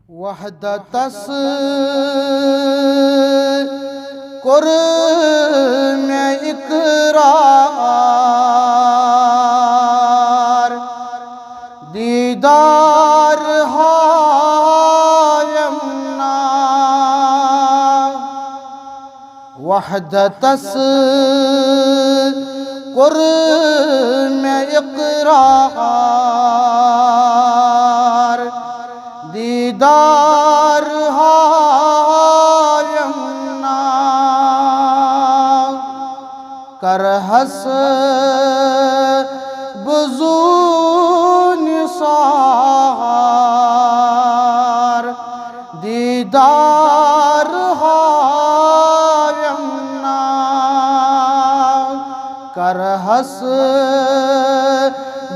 वहदतस कुर में इकरार, दीदार हायमना। वहदतस कुर में इकरार, दीदार हायमना। कर हस बुज़ू निसार, दीदार हायमना। कर हस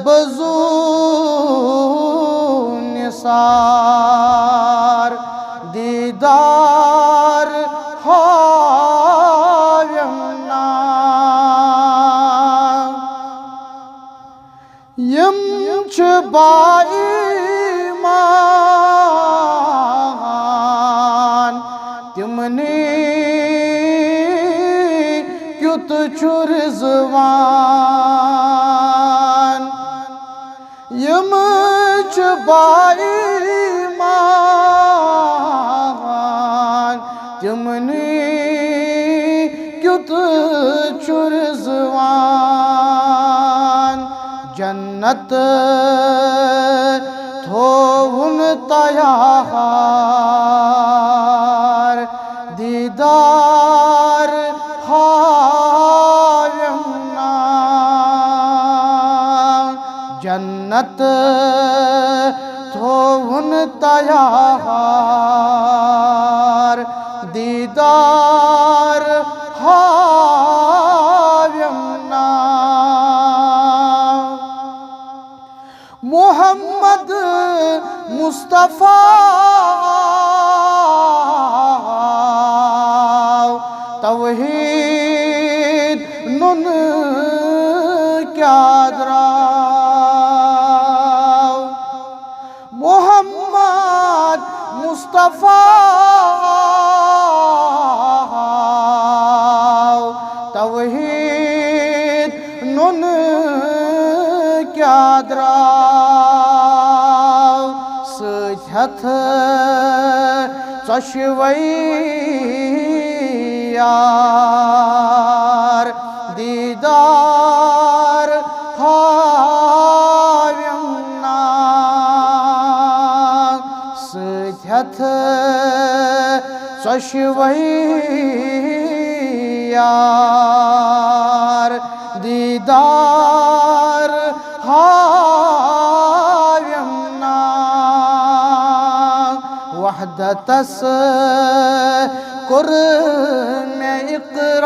बुज़ू निसार, दीदार हायमना। यम च बाईमान तिमने क्युत चुर ज़ुबान। यम च बाईमान तिमने क्युत चुर ज़ुबान। जन्नत थोउन तयार, दीदार हायमना। जन्नत थोउन तयार, दीदार हायमना। मोहम्मद मुस्तफ़ा तौहीद नुन क्या द्राव। मोहम्मद मुस्तफ़ा तौहीद नुन क्या द्राव। सथ चश्वै यार, दीदार हायमना। सथ चश्वै यार, दीदार हायमना। वहदतस कुर में इक़रार,